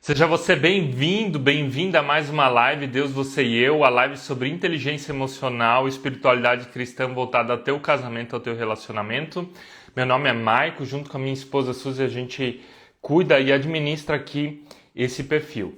Seja você bem-vindo, bem-vinda a mais uma live, Deus, você e eu, a live sobre inteligência emocional e espiritualidade cristã voltada ao teu casamento, ao teu relacionamento. Meu nome é Maico, junto com a minha esposa Suzy, a gente cuida e administra aqui esse perfil.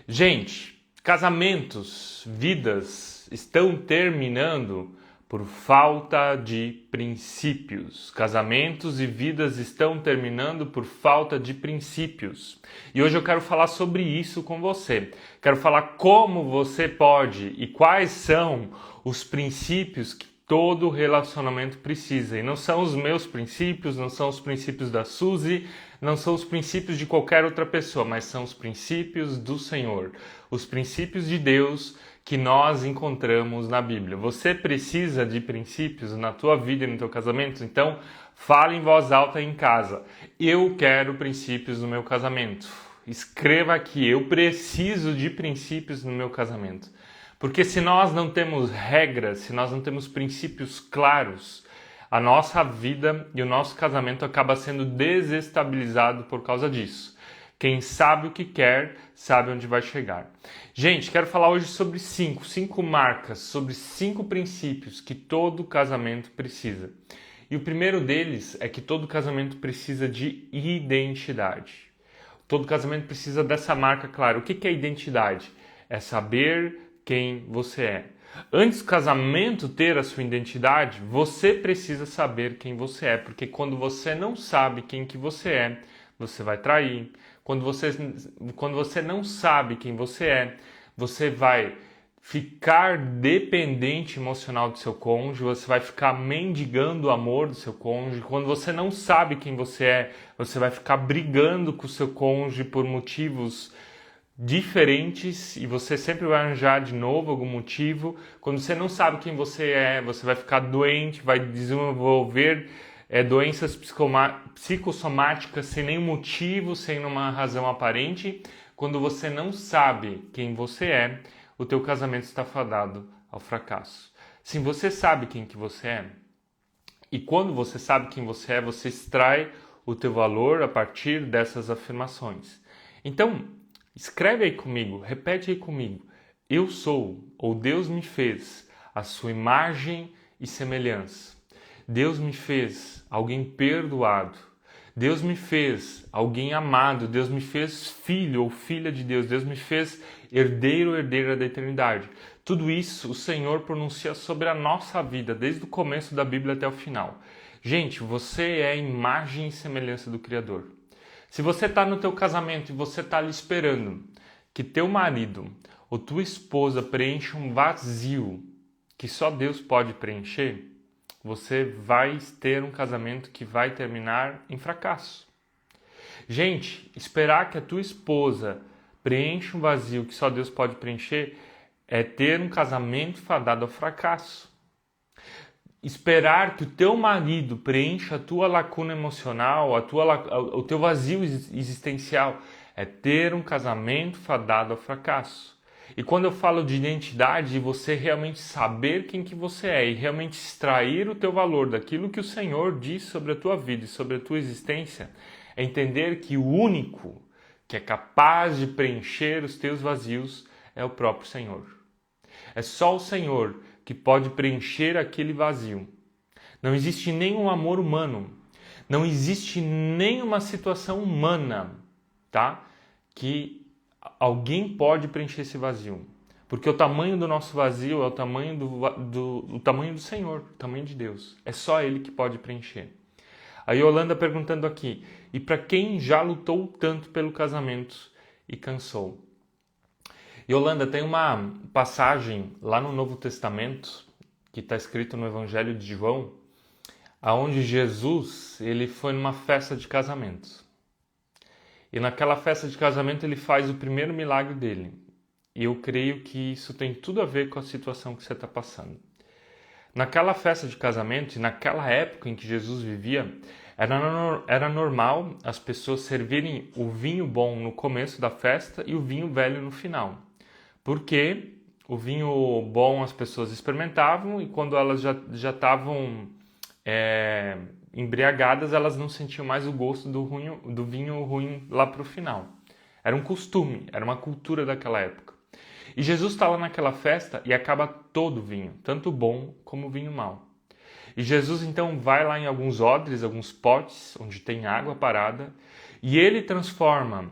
Gente, casamentos, vidas estão terminando por falta de princípios. Casamentos e vidas estão terminando por falta de princípios. E hoje eu quero falar sobre isso com você. Quero falar como você pode e quais são os princípios que todo relacionamento precisa. E não são os meus princípios, não são os princípios da Suzy, não são os princípios de qualquer outra pessoa, mas são os princípios do Senhor, os princípios de Deus que nós encontramos na Bíblia. Você precisa de princípios na tua vida e no teu casamento? Então, fale em voz alta em casa. Eu quero princípios no meu casamento. Escreva aqui, eu preciso de princípios no meu casamento. Porque se nós não temos regras, se nós não temos princípios claros, a nossa vida e o nosso casamento acaba sendo desestabilizado por causa disso. Quem sabe o que quer, sabe onde vai chegar. Gente, quero falar hoje sobre cinco marcas, sobre 5 princípios que todo casamento precisa. E o primeiro deles é que todo casamento precisa de identidade. Todo casamento precisa dessa marca clara. O que é identidade? É saber quem você é. Antes do casamento ter a sua identidade, você precisa saber quem você é, porque quando você não sabe quem que você é, você vai trair. Quando você não sabe quem você é, você vai ficar dependente emocional do seu cônjuge, você vai ficar mendigando o amor do seu cônjuge. Quando você não sabe quem você é, você vai ficar brigando com o seu cônjuge por motivos diferentes e você sempre vai arranjar de novo algum motivo. Quando você não sabe quem você é, você vai ficar doente, vai desenvolver doenças psicossomáticas sem nenhum motivo, sem uma razão aparente. Quando você não sabe quem você é, o teu casamento está fadado ao fracasso. Sim, você sabe quem que você é. E quando você sabe quem você é, você extrai o teu valor a partir dessas afirmações. Então, escreve aí comigo, repete aí comigo. Eu sou, ou Deus me fez, a sua imagem e semelhança. Deus me fez alguém perdoado. Deus me fez alguém amado. Deus me fez filho ou filha de Deus. Deus me fez herdeiro ou herdeira da eternidade. Tudo isso o Senhor pronuncia sobre a nossa vida, desde o começo da Bíblia até o final. Gente, você é a imagem e semelhança do Criador. Se você está no teu casamento e você está ali esperando que teu marido ou tua esposa preencha um vazio que só Deus pode preencher, você vai ter um casamento que vai terminar em fracasso. Gente, esperar que a tua esposa preencha um vazio que só Deus pode preencher é ter um casamento fadado ao fracasso. Esperar que o teu marido preencha a tua lacuna emocional, o teu vazio existencial, é ter um casamento fadado ao fracasso. E quando eu falo de identidade, de você realmente saber quem que você é e realmente extrair o teu valor daquilo que o Senhor diz sobre a tua vida e sobre a tua existência, é entender que o único que é capaz de preencher os teus vazios é o próprio Senhor. É só o Senhor que pode preencher aquele vazio. Não existe nenhum amor humano, não existe nenhuma situação humana, tá? Que alguém pode preencher esse vazio. Porque o tamanho do nosso vazio é o tamanho o tamanho do Senhor, o tamanho de Deus. É só Ele que pode preencher. A Yolanda perguntando aqui, e para quem já lutou tanto pelo casamento e cansou? Yolanda, tem uma passagem lá no Novo Testamento, que está escrito no Evangelho de João, aonde Jesus ele foi numa festa de casamento. E naquela festa de casamento ele faz o primeiro milagre dele. E eu creio que isso tem tudo a ver com a situação que você está passando. Naquela festa de casamento e naquela época em que Jesus vivia, era normal as pessoas servirem o vinho bom no começo da festa e o vinho velho no final. Porque o vinho bom as pessoas experimentavam e quando elas já estavam embriagadas, elas não sentiam mais o gosto do vinho ruim lá para o final. Era um costume, era uma cultura daquela época. E Jesus está lá naquela festa e acaba todo o vinho, tanto o bom como o vinho mau. E Jesus então vai lá em alguns odres, alguns potes, onde tem água parada, e ele transforma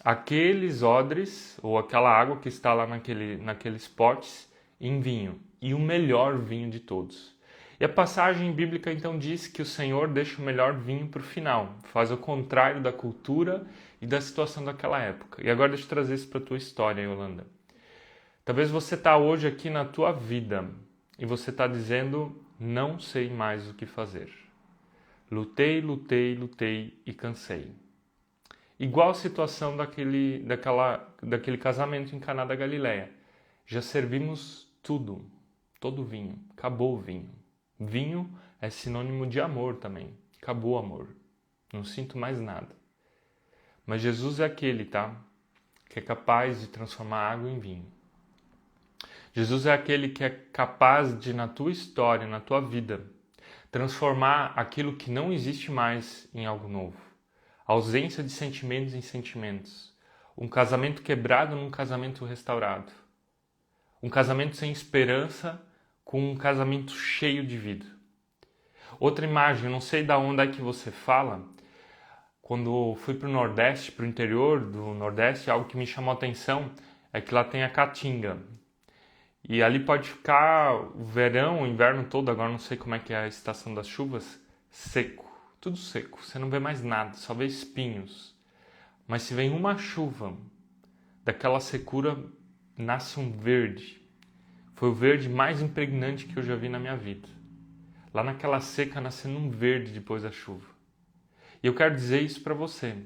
aqueles odres, ou aquela água que está lá naqueles potes, em vinho, e o melhor vinho de todos. E a passagem bíblica então diz que o Senhor deixa o melhor vinho para o final, faz o contrário da cultura e da situação daquela época. E agora deixa eu trazer isso para a tua história, Yolanda. Talvez você está hoje aqui na tua vida e você está dizendo, não sei mais o que fazer. Lutei, lutei, lutei e cansei. Igual a situação daquele casamento em Caná da Galileia. Já servimos tudo, todo o vinho, acabou o vinho. Vinho é sinônimo de amor também, acabou o amor, não sinto mais nada. Mas Jesus é aquele, tá? Que é capaz de transformar água em vinho. Jesus é aquele que é capaz de, na tua história, na tua vida, transformar aquilo que não existe mais em algo novo. A ausência de sentimentos em sentimentos. Um casamento quebrado num casamento restaurado. Um casamento sem esperança com um casamento cheio de vida. Outra imagem, eu não sei de onde é que você fala. Quando fui para o Nordeste, para o interior do Nordeste, algo que me chamou a atenção é que lá tem a Caatinga. E ali pode ficar o verão, o inverno todo, agora não sei como é que é a estação das chuvas, seco. Tudo seco, você não vê mais nada, só vê espinhos. Mas se vem uma chuva, daquela secura nasce um verde. Foi o verde mais impregnante que eu já vi na minha vida. Lá naquela seca nascendo um verde depois da chuva. E eu quero dizer isso para você.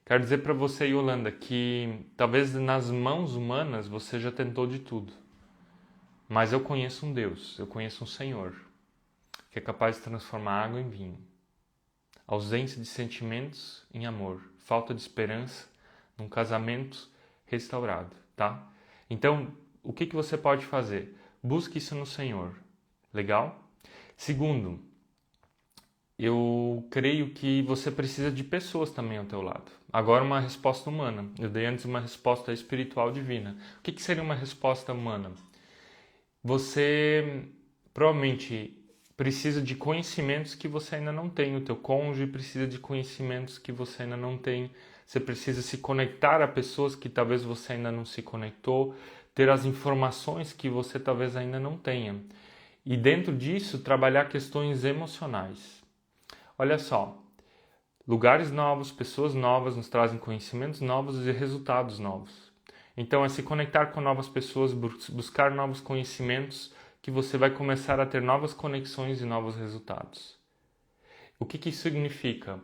Quero dizer para você, Yolanda, que talvez nas mãos humanas você já tentou de tudo. Mas eu conheço um Deus, eu conheço um Senhor, que é capaz de transformar água em vinho. Ausência de sentimentos em amor, falta de esperança num casamento restaurado, tá? Então, o que você pode fazer? Busque isso no Senhor, legal? Segundo, eu creio que você precisa de pessoas também ao teu lado. Agora uma resposta humana, eu dei antes uma resposta espiritual divina. O que seria uma resposta humana? Você provavelmente precisa de conhecimentos que você ainda não tem. O teu cônjuge precisa de conhecimentos que você ainda não tem. Você precisa se conectar a pessoas que talvez você ainda não se conectou, ter as informações que você talvez ainda não tenha. E dentro disso, trabalhar questões emocionais. Olha só, lugares novos, pessoas novas nos trazem conhecimentos novos e resultados novos. Então é se conectar com novas pessoas, buscar novos conhecimentos, que você vai começar a ter novas conexões e novos resultados. O que isso significa?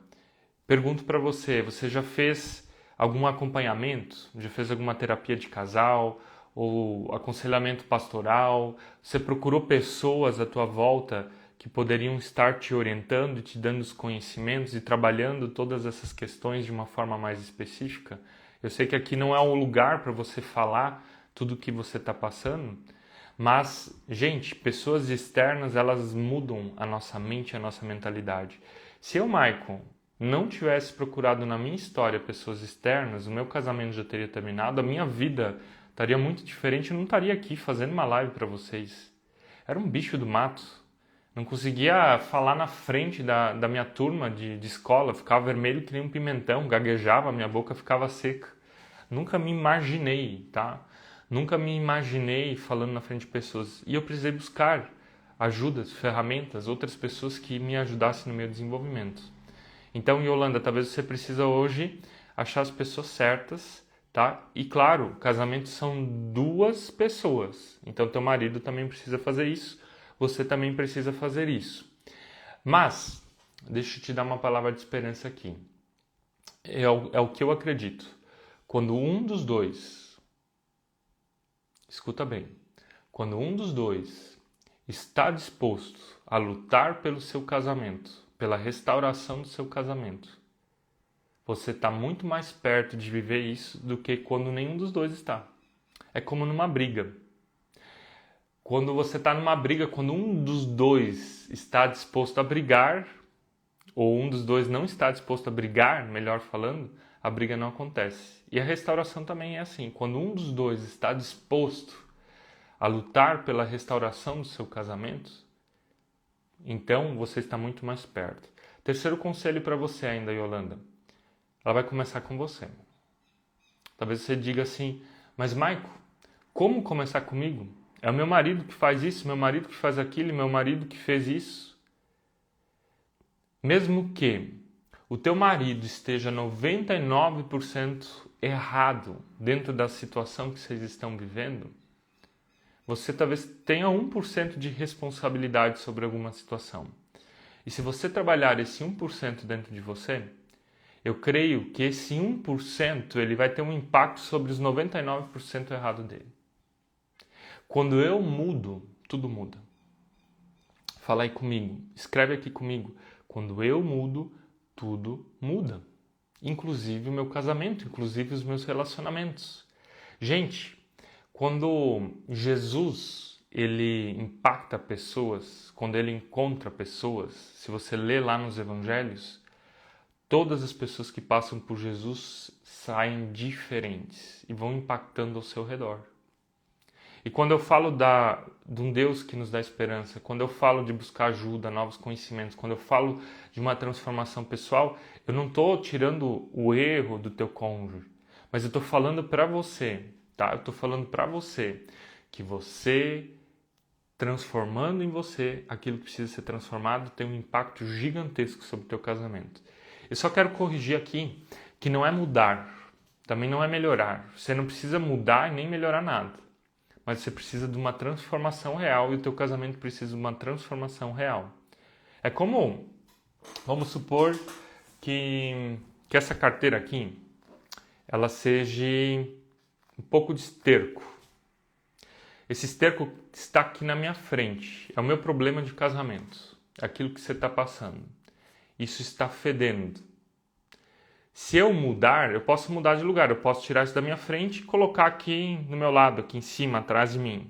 Pergunto para você, você já fez algum acompanhamento? Já fez alguma terapia de casal? Ou aconselhamento pastoral? Você procurou pessoas à tua volta que poderiam estar te orientando e te dando os conhecimentos e trabalhando todas essas questões de uma forma mais específica? Eu sei que aqui não é o lugar para você falar tudo o que você está passando, mas, gente, pessoas externas, elas mudam a nossa mente, a nossa mentalidade. Se eu, Michael, não tivesse procurado na minha história pessoas externas, o meu casamento já teria terminado, a minha vida estaria muito diferente, eu não estaria aqui fazendo uma live para vocês. Era um bicho do mato. Não conseguia falar na frente da minha turma de escola, ficava vermelho que nem um pimentão, gaguejava, minha boca ficava seca. Nunca me imaginei, tá? Nunca me imaginei falando na frente de pessoas. E eu precisei buscar ajudas, ferramentas, outras pessoas que me ajudassem no meu desenvolvimento. Então, Yolanda, talvez você precisa hoje achar as pessoas certas, tá? E claro, casamentos são duas pessoas. Então, teu marido também precisa fazer isso. Você também precisa fazer isso. Mas, deixa eu te dar uma palavra de esperança aqui. É o que eu acredito. Quando um dos dois, escuta bem, quando um dos dois está disposto a lutar pelo seu casamento, pela restauração do seu casamento, você está muito mais perto de viver isso do que quando nenhum dos dois está. É como numa briga. Quando você está numa briga, quando um dos dois está disposto a brigar, ou um dos dois não está disposto a brigar, melhor falando, a briga não acontece. E a restauração também é assim. Quando um dos dois está disposto a lutar pela restauração do seu casamento, então você está muito mais perto. Terceiro conselho para você ainda, Yolanda. Ela vai começar com você. Talvez você diga assim, mas Maico, como começar comigo? É o meu marido que faz isso, meu marido que faz aquilo, meu marido que fez isso. Mesmo que o teu marido esteja 99% errado dentro da situação que vocês estão vivendo, você talvez tenha 1% de responsabilidade sobre alguma situação. E se você trabalhar esse 1% dentro de você, eu creio que esse 1% ele vai ter um impacto sobre os 99% errado dele. Quando eu mudo, tudo muda. Fala aí comigo, escreve aqui comigo. Quando eu mudo, tudo muda. Inclusive o meu casamento, inclusive os meus relacionamentos. Gente, quando Jesus ele impacta pessoas, quando ele encontra pessoas, se você lê lá nos evangelhos, todas as pessoas que passam por Jesus saem diferentes e vão impactando ao seu redor. E quando eu falo de um Deus que nos dá esperança, quando eu falo de buscar ajuda, novos conhecimentos, quando eu falo de uma transformação pessoal, eu não estou tirando o erro do teu cônjuge, mas eu estou falando para você, tá? Eu estou falando para você que você, transformando em você aquilo que precisa ser transformado, tem um impacto gigantesco sobre o teu casamento. Eu só quero corrigir aqui que não é mudar, também não é melhorar. Você não precisa mudar e nem melhorar nada. Mas você precisa de uma transformação real e o teu casamento precisa de uma transformação real. É como, vamos supor que essa carteira aqui, ela seja um pouco de esterco. Esse esterco está aqui na minha frente. É o meu problema de casamento. É aquilo que você está passando. Isso está fedendo. Se eu mudar, eu posso mudar de lugar. Eu posso tirar isso da minha frente e colocar aqui no meu lado, aqui em cima, atrás de mim.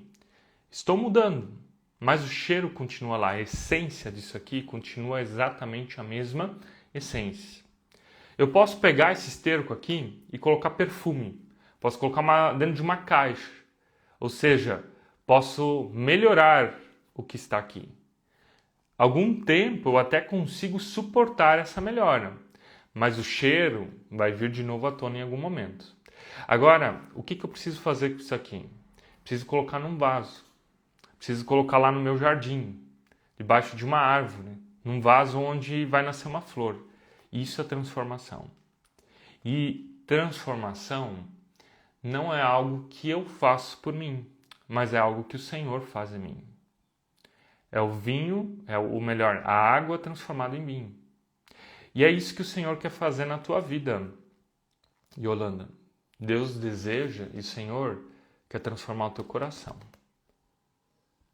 Estou mudando, mas o cheiro continua lá. A essência disso aqui continua exatamente a mesma essência. Eu posso pegar esse esterco aqui e colocar perfume. Posso colocar dentro de uma caixa. Ou seja, posso melhorar o que está aqui. Algum tempo eu até consigo suportar essa melhora. Mas o cheiro vai vir de novo à tona em algum momento. Agora, o que eu preciso fazer com isso aqui? Preciso colocar num vaso. Preciso colocar lá no meu jardim, debaixo de uma árvore, num vaso onde vai nascer uma flor. Isso é transformação. E transformação não é algo que eu faço por mim, mas é algo que o Senhor faz em mim. É o vinho, a água transformada em vinho. E é isso que o Senhor quer fazer na tua vida, Yolanda. Deus deseja e o Senhor quer transformar o teu coração.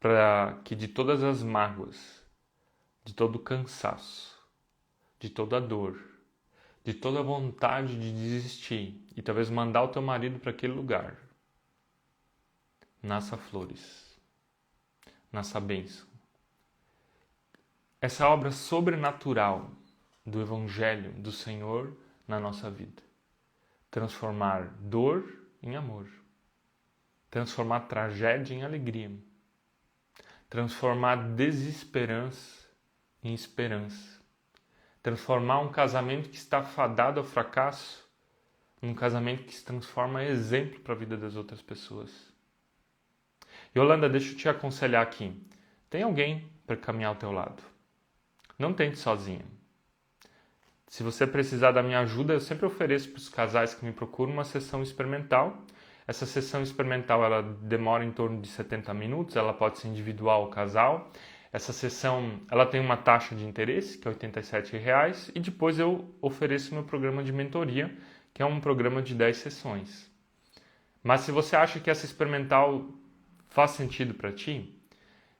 Para que de todas as mágoas, de todo o cansaço, de toda a dor, de toda a vontade de desistir e talvez mandar o teu marido para aquele lugar, nasça flores, nasça bênção. Essa obra sobrenatural do Evangelho do Senhor na nossa vida. Transformar dor em amor. Transformar tragédia em alegria. Transformar desesperança em esperança. Transformar um casamento que está fadado ao fracasso num casamento que se transforma em exemplo para a vida das outras pessoas. Yolanda, deixa eu te aconselhar aqui. Tem alguém para caminhar ao teu lado. Não tente sozinha. Se você precisar da minha ajuda, eu sempre ofereço para os casais que me procuram uma sessão experimental. Essa sessão experimental ela demora em torno de 70 minutos, ela pode ser individual ou casal. Essa sessão ela tem uma taxa de interesse, que é R$ 87,00, e depois eu ofereço meu programa de mentoria, que é um programa de 10 sessões. Mas se você acha que essa experimental faz sentido para ti,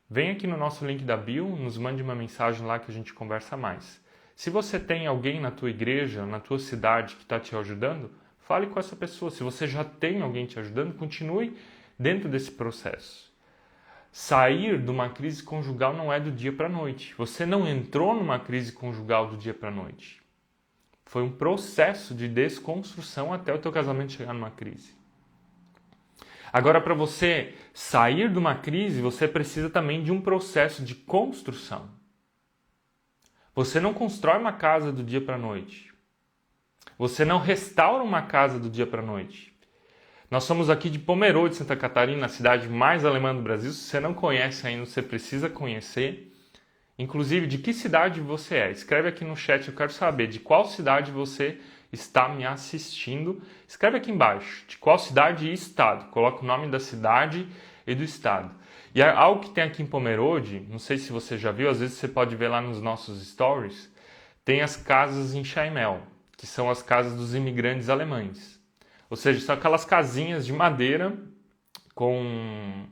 vem aqui no nosso link da bio, nos mande uma mensagem lá que a gente conversa mais. Se você tem alguém na tua igreja, na tua cidade que está te ajudando, fale com essa pessoa. Se você já tem alguém te ajudando, continue dentro desse processo. Sair de uma crise conjugal não é do dia para a noite. Você não entrou numa crise conjugal do dia para a noite. Foi um processo de desconstrução até o teu casamento chegar numa crise. Agora, para você sair de uma crise, você precisa também de um processo de construção. Você não constrói uma casa do dia para a noite. Você não restaura uma casa do dia para a noite. Nós somos aqui de Pomerode, Santa Catarina, a cidade mais alemã do Brasil. Se você não conhece ainda, você precisa conhecer. Inclusive, de que cidade você é? Escreve aqui no chat, eu quero saber de qual cidade você está me assistindo. Escreve aqui embaixo, de qual cidade e estado. Coloca o nome da cidade e do estado. E algo que tem aqui em Pomerode, não sei se você já viu, às vezes você pode ver lá nos nossos stories, tem as casas em Chaimel, que são as casas dos imigrantes alemães. Ou seja, são aquelas casinhas de madeira com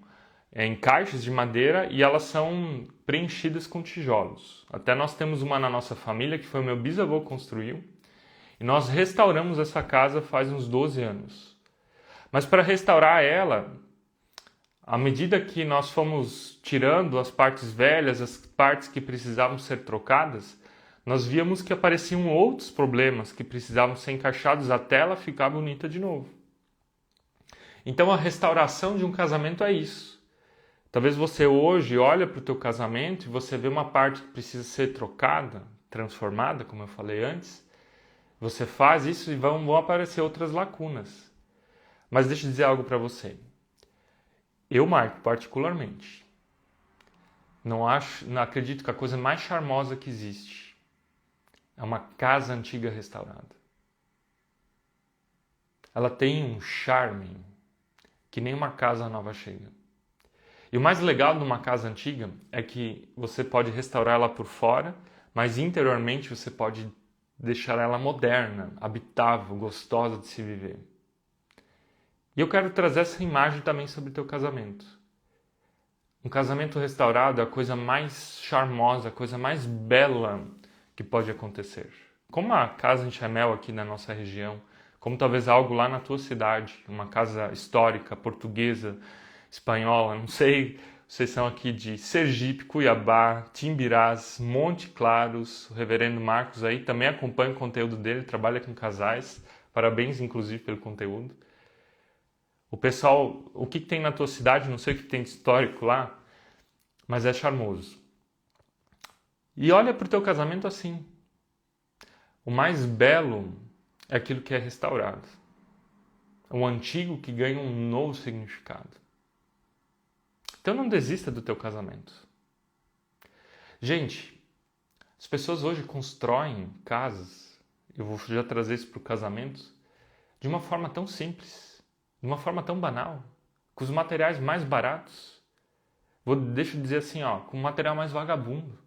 encaixes de madeira e elas são preenchidas com tijolos. Até nós temos uma na nossa família que foi o meu bisavô que construiu e nós restauramos essa casa faz uns 12 anos. Mas para restaurar ela, à medida que nós fomos tirando as partes velhas, as partes que precisavam ser trocadas, nós víamos que apareciam outros problemas que precisavam ser encaixados até ela ficar bonita de novo. Então a restauração de um casamento é isso. Talvez você hoje olhe para o teu casamento e você vê uma parte que precisa ser trocada, transformada, como eu falei antes. Você faz isso e vão aparecer outras lacunas. Mas deixa eu dizer algo para você. Eu, Marco, particularmente, não acredito que a coisa mais charmosa que existe é uma casa antiga restaurada. Ela tem um charme que nem uma casa nova chega. E o mais legal de uma casa antiga é que você pode restaurar ela por fora, mas interiormente você pode deixar ela moderna, habitável, gostosa de se viver. E eu quero trazer essa imagem também sobre o teu casamento. Um casamento restaurado é a coisa mais charmosa, a coisa mais bela que pode acontecer. Como a casa em Chaimel aqui na nossa região, como talvez algo lá na tua cidade, uma casa histórica, portuguesa, espanhola, não sei, vocês são aqui de Sergipe, Cuiabá, Timbirás, Monte Claros, o reverendo Marcos aí também acompanha o conteúdo dele, trabalha com casais, parabéns inclusive pelo conteúdo. O pessoal, o que tem na tua cidade, não sei o que tem de histórico lá, mas é charmoso. E olha para o teu casamento assim. O mais belo é aquilo que é restaurado. O antigo que ganha um novo significado. Então não desista do teu casamento. Gente, as pessoas hoje constroem casas, eu vou já trazer isso para o casamento, de uma forma tão simples, de uma forma tão banal, com os materiais mais baratos. Deixa eu dizer assim, com o material mais vagabundo.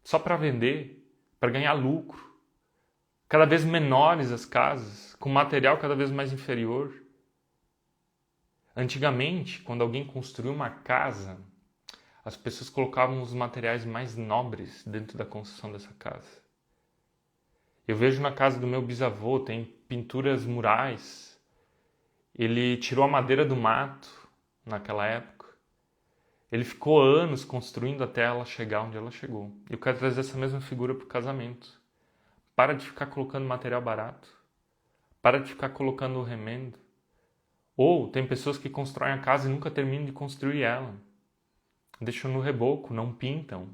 Só para vender, para ganhar lucro. Cada vez menores as casas, com material cada vez mais inferior. Antigamente, quando alguém construiu uma casa, as pessoas colocavam os materiais mais nobres dentro da construção dessa casa. Eu vejo na casa do meu bisavô, tem pinturas murais. Ele tirou a madeira do mato naquela época. Ele ficou anos construindo até ela chegar onde ela chegou. Eu quero trazer essa mesma figura para o casamento. Para de ficar colocando material barato. Para de ficar colocando o remendo. Ou tem pessoas que constroem a casa e nunca terminam de construir ela. Deixam no reboco, não pintam.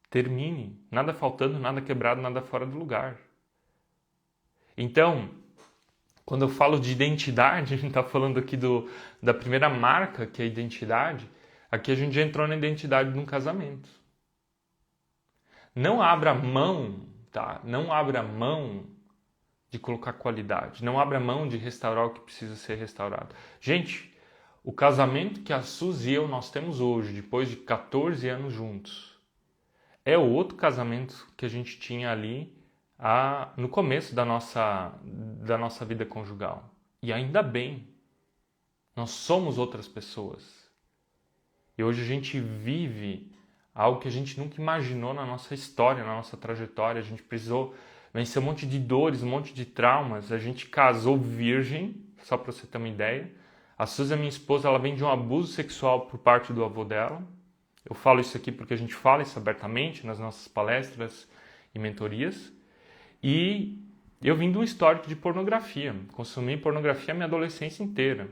Termine. Nada faltando, nada quebrado, nada fora do lugar. Então, quando eu falo de identidade, a gente está falando aqui da primeira marca, que é a identidade. Aqui a gente já entrou na identidade de um casamento. Não abra mão, tá? Não abra mão de colocar qualidade. Não abra mão de restaurar o que precisa ser restaurado. Gente, o casamento que a Suzy e eu nós temos hoje, depois de 14 anos juntos, é o outro casamento que a gente tinha ali no começo da nossa vida conjugal. E ainda bem, nós somos outras pessoas. E hoje a gente vive algo que a gente nunca imaginou na nossa história, na nossa trajetória. A gente precisou vencer um monte de dores, um monte de traumas. A gente casou virgem, só para você ter uma ideia. A Suzy, minha esposa, ela vem de um abuso sexual por parte do avô dela. Eu falo isso aqui porque a gente fala isso abertamente nas nossas palestras e mentorias. E eu vim de um histórico de pornografia, consumi pornografia a minha adolescência inteira.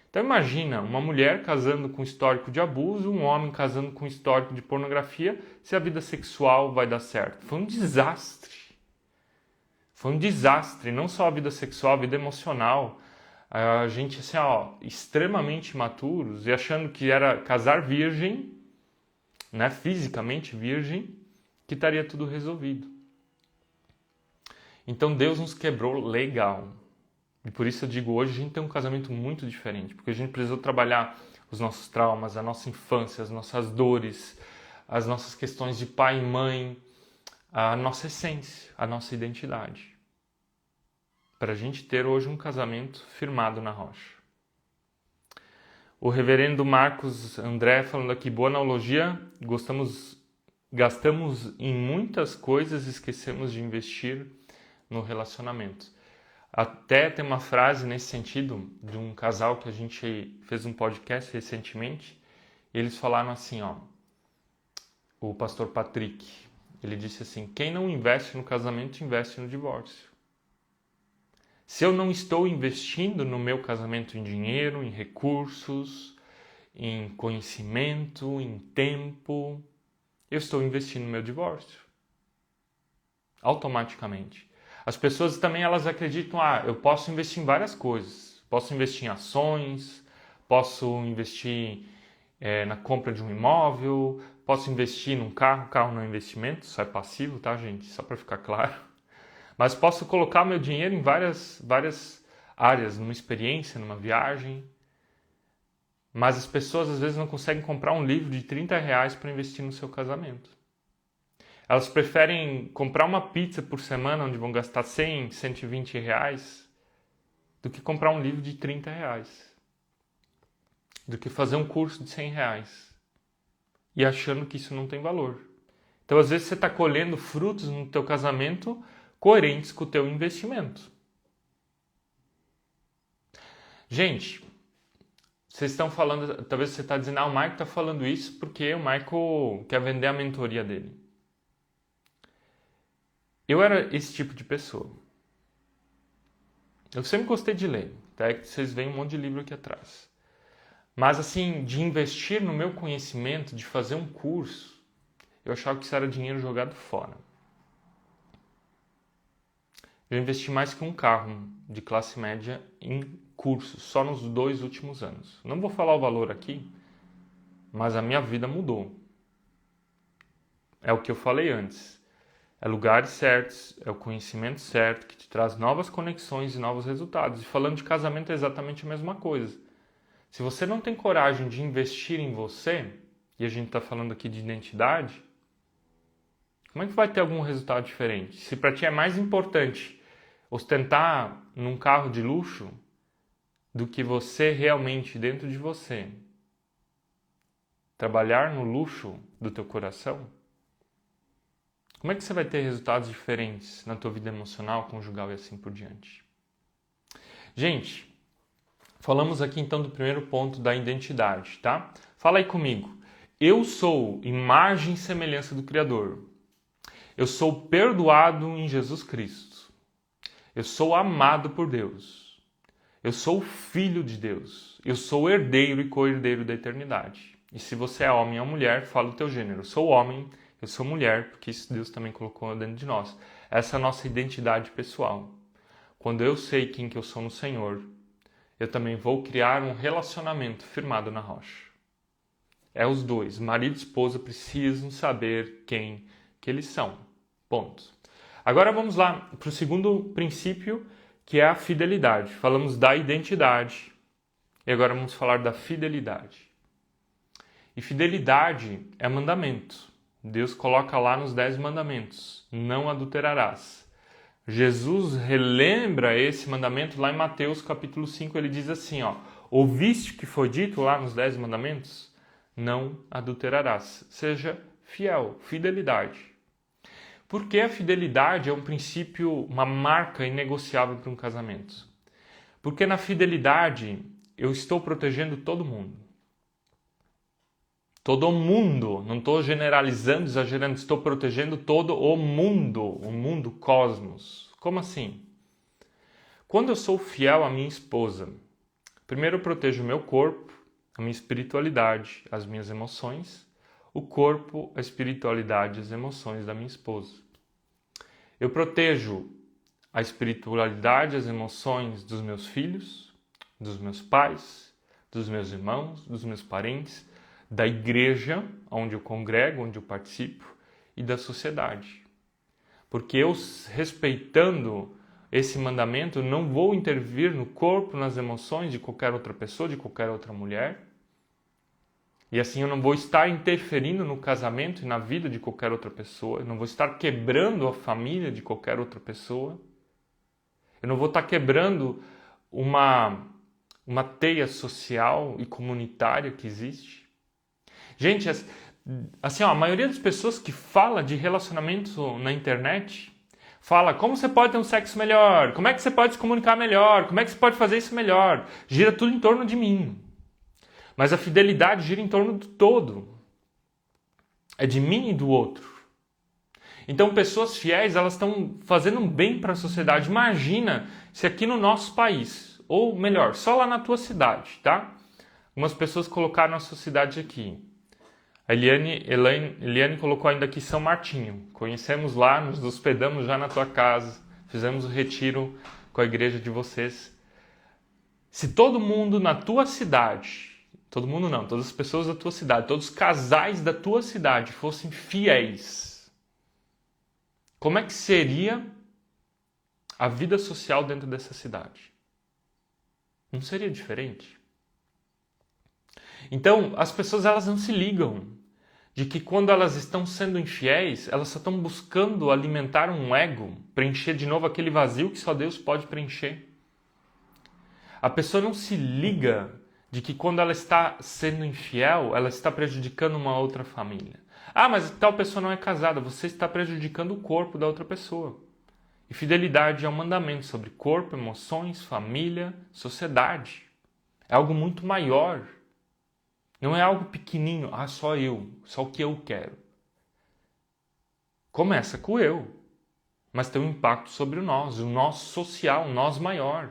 Então imagina uma mulher casando com histórico de abuso, um homem casando com histórico de pornografia, se a vida sexual vai dar certo. Foi um desastre. Foi um desastre, não só a vida sexual, a vida emocional. A gente, assim, extremamente imaturos e achando que era casar virgem, né, fisicamente virgem, que estaria tudo resolvido. Então Deus nos quebrou legal. E por isso eu digo, hoje a gente tem um casamento muito diferente, porque a gente precisou trabalhar os nossos traumas, a nossa infância, as nossas dores, as nossas questões de pai e mãe, a nossa essência, a nossa identidade. Para a gente ter hoje um casamento firmado na rocha. O reverendo Marcos André falando aqui, boa analogia, gastamos em muitas coisas e esquecemos de investir no relacionamento. Até tem uma frase nesse sentido de um casal que a gente fez um podcast recentemente, e eles falaram assim, o pastor Patrick, ele disse assim, quem não investe no casamento, investe no divórcio. Se eu não estou investindo no meu casamento em dinheiro, em recursos, em conhecimento, em tempo, eu estou investindo no meu divórcio. Automaticamente. As pessoas também elas acreditam, eu posso investir em várias coisas. Posso investir em ações, posso investir na compra de um imóvel, posso investir num carro. Carro não é investimento, só é passivo, tá, gente? Só para ficar claro. Mas posso colocar meu dinheiro em várias áreas, numa experiência, numa viagem. Mas as pessoas às vezes não conseguem comprar um livro de R$30 para investir no seu casamento. Elas preferem comprar uma pizza por semana, onde vão gastar R$100, R$120, do que comprar um livro de R$30. Do que fazer um curso de R$100. E achando que isso não tem valor. Então, às vezes, você está colhendo frutos no teu casamento coerentes com o teu investimento. Gente, vocês estão falando, talvez você está dizendo, o Maico está falando isso porque o Maico quer vender a mentoria dele. Eu era esse tipo de pessoa. Eu sempre gostei de ler, até que vocês veem um monte de livro aqui atrás. Mas assim, de investir no meu conhecimento, de fazer um curso, eu achava que isso era dinheiro jogado fora. Eu investi mais que um carro de classe média em cursos, só nos 2 últimos anos. Não vou falar o valor aqui, mas a minha vida mudou. É o que eu falei antes. É lugares certos, é o conhecimento certo que te traz novas conexões e novos resultados. E falando de casamento é exatamente a mesma coisa. Se você não tem coragem de investir em você, e a gente está falando aqui de identidade, como é que vai ter algum resultado diferente? Se para ti é mais importante ostentar num carro de luxo do que você realmente dentro de você trabalhar no luxo do teu coração, como é que você vai ter resultados diferentes na tua vida emocional, conjugal e assim por diante? Gente, falamos aqui então do primeiro ponto da identidade, tá? Fala aí comigo. Eu sou imagem e semelhança do Criador. Eu sou perdoado em Jesus Cristo. Eu sou amado por Deus. Eu sou filho de Deus. Eu sou herdeiro e co-herdeiro da eternidade. E se você é homem ou mulher, fala o teu gênero. Eu sou homem, eu sou mulher, porque isso Deus também colocou dentro de nós. Essa é a nossa identidade pessoal. Quando eu sei quem que eu sou no Senhor, eu também vou criar um relacionamento firmado na rocha. É os dois, marido e esposa, precisam saber quem que eles são. Ponto. Agora vamos lá para o segundo princípio, que é a fidelidade. Falamos da identidade e agora vamos falar da fidelidade. E fidelidade é mandamento. Deus coloca lá nos 10 mandamentos, não adulterarás. Jesus relembra esse mandamento lá em Mateus capítulo 5, ele diz assim, ouviste que foi dito lá nos 10 mandamentos? Não adulterarás. Seja fiel, fidelidade. Porque a fidelidade é um princípio, uma marca inegociável para um casamento. Porque na fidelidade eu estou protegendo todo mundo. Todo o mundo, não estou generalizando, exagerando, estou protegendo todo o mundo cosmos. Como assim? Quando eu sou fiel à minha esposa, primeiro eu protejo o meu corpo, a minha espiritualidade, as minhas emoções, o corpo, a espiritualidade, as emoções da minha esposa. Eu protejo a espiritualidade, as emoções dos meus filhos, dos meus pais, dos meus irmãos, dos meus parentes, da igreja onde eu congrego, onde eu participo e da sociedade. Porque eu, respeitando esse mandamento, não vou intervir no corpo, nas emoções de qualquer outra pessoa, de qualquer outra mulher. E assim eu não vou estar interferindo no casamento e na vida de qualquer outra pessoa. Eu não vou estar quebrando a família de qualquer outra pessoa. Eu não vou estar quebrando uma teia social e comunitária que existe. Gente, assim, a maioria das pessoas que fala de relacionamento na internet fala como você pode ter um sexo melhor, como é que você pode se comunicar melhor, como é que você pode fazer isso melhor. Gira tudo em torno de mim. Mas a fidelidade gira em torno do todo. É de mim e do outro. Então, pessoas fiéis, elas estão fazendo um bem para a sociedade. Imagina se aqui no nosso país, ou melhor, só lá na tua cidade, tá? Algumas pessoas colocaram a sua cidade aqui. A Eliane colocou ainda aqui São Martinho. Conhecemos lá, nos hospedamos já na tua casa, fizemos o retiro com a igreja de vocês. Se todo mundo na tua cidade, todo mundo não, todas as pessoas da tua cidade, todos os casais da tua cidade fossem fiéis, como é que seria a vida social dentro dessa cidade? Não seria diferente? Então, as pessoas elas não se ligam de que quando elas estão sendo infiéis, elas só estão buscando alimentar um ego, preencher de novo aquele vazio que só Deus pode preencher. A pessoa não se liga de que quando ela está sendo infiel, ela está prejudicando uma outra família. Ah, mas tal pessoa não é casada, você está prejudicando o corpo da outra pessoa. E fidelidade é um mandamento sobre corpo, emoções, família, sociedade. É algo muito maior. Não é algo pequenininho, só eu, só o que eu quero. Começa com o eu, mas tem um impacto sobre o nosso social, o nós maior,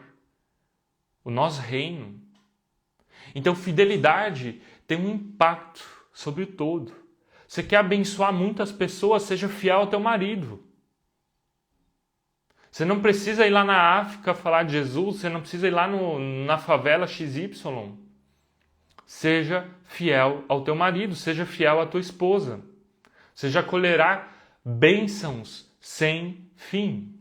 o nós reino. Então, fidelidade tem um impacto sobre o todo. Você quer abençoar muitas pessoas, seja fiel ao teu marido. Você não precisa ir lá na África falar de Jesus, você não precisa ir lá na favela XY. Seja fiel ao teu marido, seja fiel à tua esposa. Você já colherá bênçãos sem fim.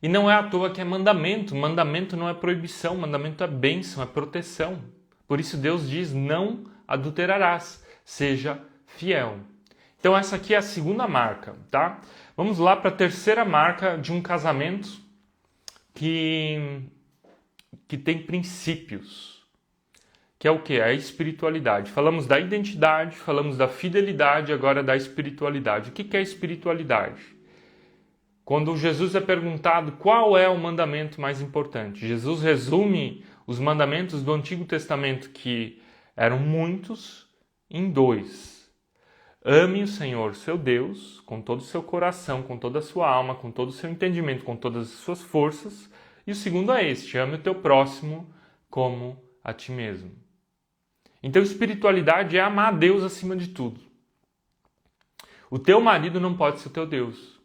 E não é à toa que é mandamento. Mandamento não é proibição, mandamento é bênção, é proteção. Por isso Deus diz, não adulterarás, seja fiel. Então essa aqui é a segunda marca, tá? Vamos lá para a terceira marca de um casamento que tem princípios. Que é o quê? A espiritualidade. Falamos da identidade, falamos da fidelidade, agora da espiritualidade. O que é espiritualidade? Quando Jesus é perguntado qual é o mandamento mais importante, Jesus resume os mandamentos do Antigo Testamento, que eram muitos, em 2. Ame o Senhor, seu Deus, com todo o seu coração, com toda a sua alma, com todo o seu entendimento, com todas as suas forças. E o segundo é este, ame o teu próximo como a ti mesmo. Então, espiritualidade é amar a Deus acima de tudo. O teu marido não pode ser o teu Deus.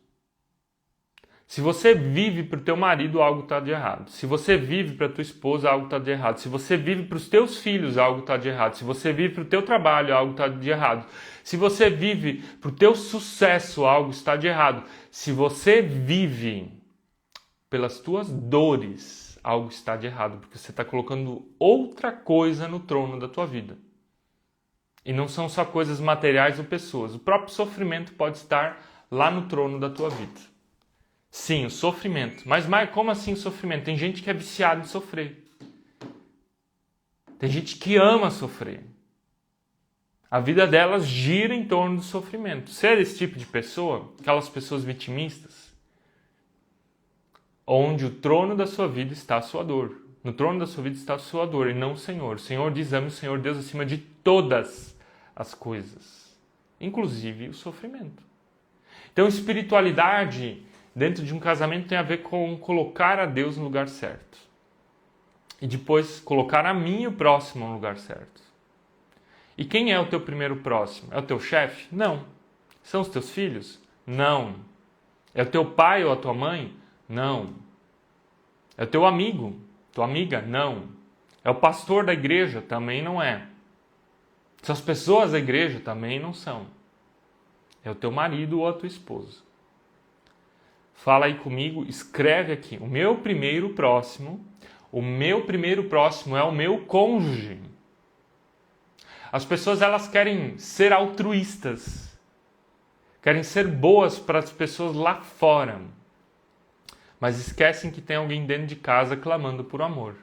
Se você vive para o teu marido, algo está de errado. Se você vive para a tua esposa, algo está de errado. Se você vive para os teus filhos, algo está de errado. Se você vive para o teu trabalho, algo está de errado. Se você vive para o teu sucesso, algo está de errado. Se você vive pelas tuas dores, algo está de errado, porque você está colocando outra coisa no trono da tua vida. E não são só coisas materiais ou pessoas. O próprio sofrimento pode estar lá no trono da tua vida. Sim, o sofrimento. Mas, como assim o sofrimento? Tem gente que é viciada em sofrer. Tem gente que ama sofrer. A vida delas gira em torno do sofrimento. Ser esse tipo de pessoa, aquelas pessoas vitimistas, onde o trono da sua vida está a sua dor. No trono da sua vida está a sua dor e não o Senhor. O Senhor diz, ame o Senhor Deus acima de todas as coisas, inclusive o sofrimento. Então, espiritualidade dentro de um casamento tem a ver com colocar a Deus no lugar certo. E depois colocar a mim e o próximo no lugar certo. E quem é o teu primeiro próximo? É o teu chefe? Não. São os teus filhos? Não. É o teu pai ou a tua mãe? Não. É o teu amigo? Tua amiga? Não. É o pastor da igreja? Também não é. São as pessoas da igreja? Também não são. É o teu marido ou a tua esposa. Fala aí comigo, escreve aqui. O meu primeiro próximo é o meu cônjuge. As pessoas, elas querem ser altruístas. Querem ser boas para as pessoas lá fora. Mas esquecem que tem alguém dentro de casa clamando por amor.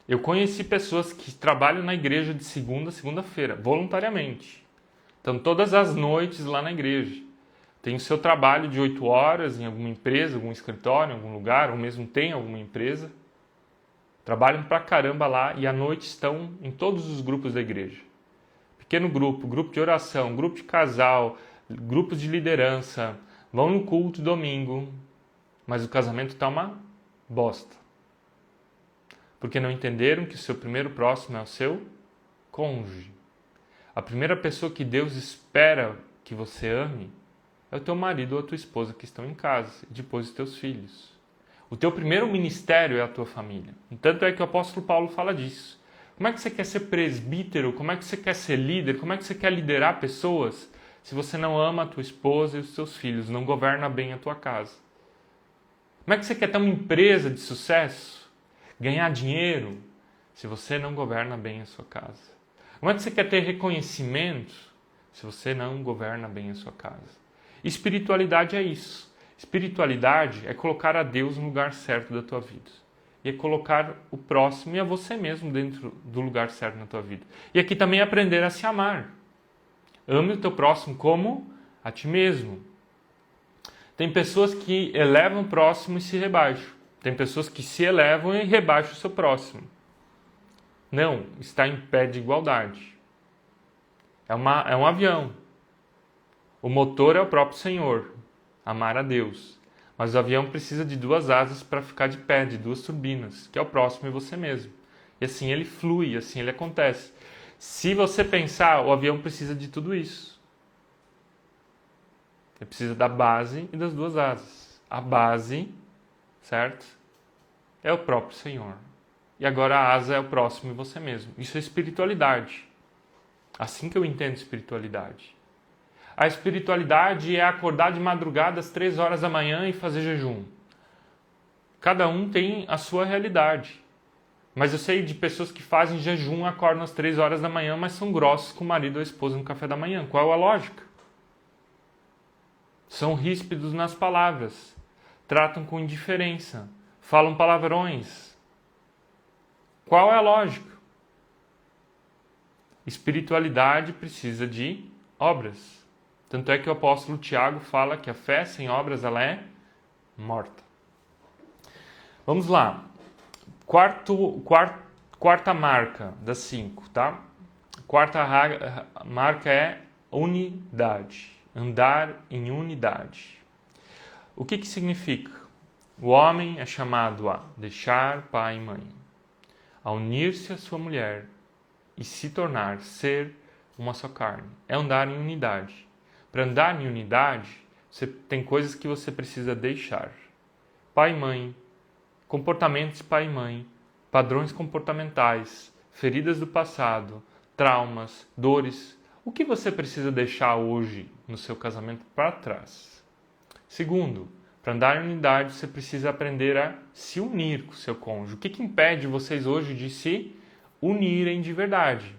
Eu conheci pessoas que trabalham na igreja de segunda a segunda-feira, voluntariamente. Então, todas as noites lá na igreja. Tem o seu trabalho de 8 horas em alguma empresa, algum escritório, em algum lugar, ou mesmo tem alguma empresa. Trabalham pra caramba lá e à noite estão em todos os grupos da igreja. Pequeno grupo, grupo de oração, grupo de casal, grupos de liderança. Vão no culto domingo, mas o casamento está uma bosta. Porque não entenderam que o seu primeiro próximo é o seu cônjuge. A primeira pessoa que Deus espera que você ame é o teu marido ou a tua esposa que estão em casa, e depois os teus filhos. O teu primeiro ministério é a tua família. Tanto é que o apóstolo Paulo fala disso. Como é que você quer ser presbítero? Como é que você quer ser líder? Como é que você quer liderar pessoas se você não ama a tua esposa e os teus filhos, não governa bem a tua casa? Como é que você quer ter uma empresa de sucesso, ganhar dinheiro, se você não governa bem a sua casa? Como é que você quer ter reconhecimento se você não governa bem a sua casa? Espiritualidade é isso. Espiritualidade é colocar a Deus no lugar certo da tua vida. E é colocar o próximo e a você mesmo dentro do lugar certo na tua vida. E aqui também é aprender a se amar. Ame o teu próximo como a ti mesmo. Tem pessoas que elevam o próximo e se rebaixam. Tem pessoas que se elevam e rebaixam o seu próximo. Não, está em pé de igualdade. É um avião. O motor é o próprio Senhor. Amar a Deus. Mas o avião precisa de 2 asas para ficar de pé, de 2 turbinas, que é o próximo e você mesmo. E assim ele flui, assim ele acontece. Se você pensar, o avião precisa de tudo isso. Ele precisa da base e das 2 asas. A base, certo? É o próprio Senhor. E agora a asa é o próximo e você mesmo. Isso é espiritualidade. Assim que eu entendo espiritualidade. A espiritualidade é acordar de madrugada às 3 horas da manhã e fazer jejum. Cada um tem a sua realidade. Mas eu sei de pessoas que fazem jejum, acordam às 3 horas da manhã, mas são grossos com o marido ou a esposa no café da manhã. Qual é a lógica? São ríspidos nas palavras. Tratam com indiferença. Falam palavrões. Qual é a lógica? Espiritualidade precisa de obras. Tanto é que o apóstolo Tiago fala que a fé sem obras ela é morta. Vamos lá. Quarta marca das 5, tá? Quarta marca é unidade. Andar em unidade. O que significa? O homem é chamado a deixar pai e mãe, a unir-se à sua mulher e se tornar, ser uma só carne. É andar em unidade. Para andar em unidade, você tem coisas que você precisa deixar. Pai e mãe, comportamentos de pai e mãe, padrões comportamentais, feridas do passado, traumas, dores. O que você precisa deixar hoje no seu casamento para trás? Segundo, para andar em unidade, você precisa aprender a se unir com o seu cônjuge. O que impede vocês hoje de se unirem de verdade?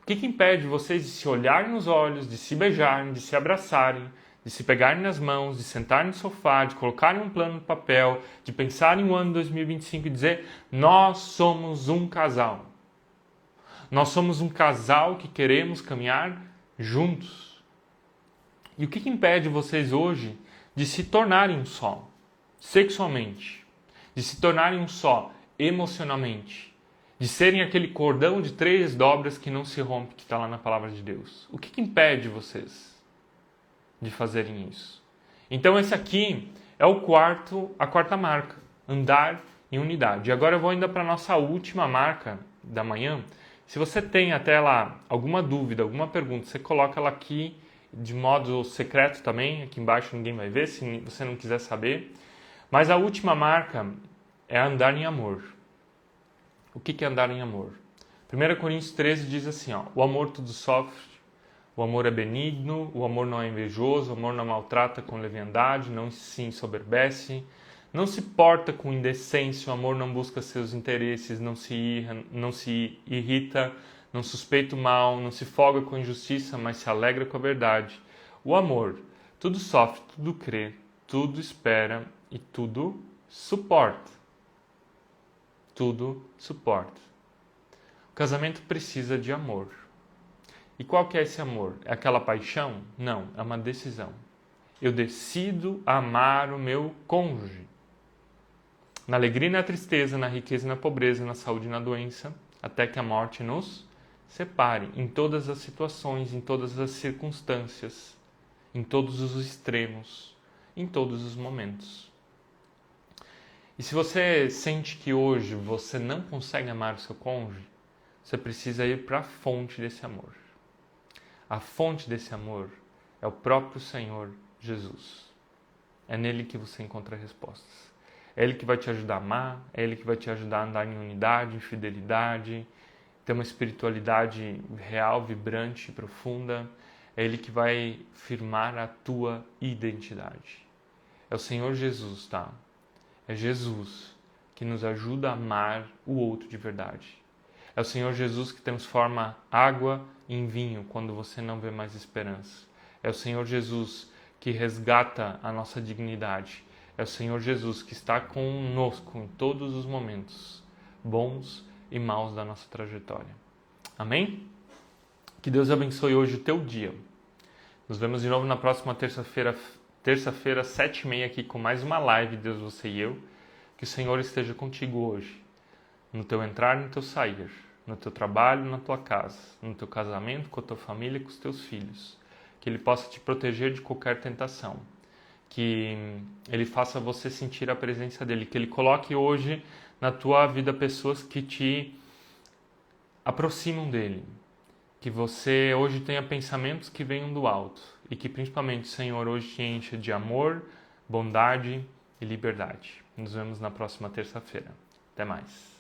O que impede vocês de se olharem nos olhos, de se beijarem, de se abraçarem, de se pegarem nas mãos, de sentarem no sofá, de colocarem um plano no papel, de pensarem no ano 2025 e dizer: nós somos um casal. Nós somos um casal que queremos caminhar juntos. E o que impede vocês hoje de se tornarem um só, sexualmente, de se tornarem um só, emocionalmente, de serem aquele cordão de 3 dobras que não se rompe, que está lá na palavra de Deus. O que impede vocês de fazerem isso? Então esse aqui é a quarta marca, andar em unidade. E agora eu vou ainda para a nossa última marca da manhã. Se você tem até lá alguma dúvida, alguma pergunta, você coloca ela aqui de modo secreto também, aqui embaixo ninguém vai ver se você não quiser saber. Mas a última marca é andar em amor. O que é andar em amor? 1 Coríntios 13 diz assim, o amor tudo sofre, o amor é benigno, o amor não é invejoso, o amor não maltrata com leviandade, não se ensoberbece, não se porta com indecência, o amor não busca seus interesses, não se irrita, não suspeita o mal, não se folga com a injustiça, mas se alegra com a verdade. O amor tudo sofre, tudo crê, tudo espera e tudo suporta. Tudo suporta. O casamento precisa de amor. E qual que é esse amor? É aquela paixão? Não, é uma decisão. Eu decido amar o meu cônjuge. Na alegria e na tristeza, na riqueza e na pobreza, na saúde e na doença, até que a morte nos separe. Em todas as situações, em todas as circunstâncias, em todos os extremos, em todos os momentos. E se você sente que hoje você não consegue amar o seu cônjuge, você precisa ir para a fonte desse amor. A fonte desse amor é o próprio Senhor Jesus. É nele que você encontra respostas. É Ele que vai te ajudar a amar, é Ele que vai te ajudar a andar em unidade, em fidelidade, ter uma espiritualidade real, vibrante, profunda. É Ele que vai firmar a tua identidade. É o Senhor Jesus, tá? É Jesus que nos ajuda a amar o outro de verdade. É o Senhor Jesus que transforma água em vinho quando você não vê mais esperança. É o Senhor Jesus que resgata a nossa dignidade. É o Senhor Jesus que está conosco em todos os momentos, bons e maus da nossa trajetória. Amém? Que Deus abençoe hoje o teu dia. Nos vemos de novo na próxima terça-feira, 7h30 aqui com mais uma live, Deus, você e eu. Que o Senhor esteja contigo hoje, no teu entrar e no teu sair, no teu trabalho, na tua casa, no teu casamento, com a tua família e com os teus filhos. Que Ele possa te proteger de qualquer tentação. Que Ele faça você sentir a presença dEle. Que Ele coloque hoje na tua vida pessoas que te aproximam dEle. Que você hoje tenha pensamentos que venham do alto. E que principalmente, Senhor, hoje te encha de amor, bondade e liberdade. Nos vemos na próxima terça-feira. Até mais.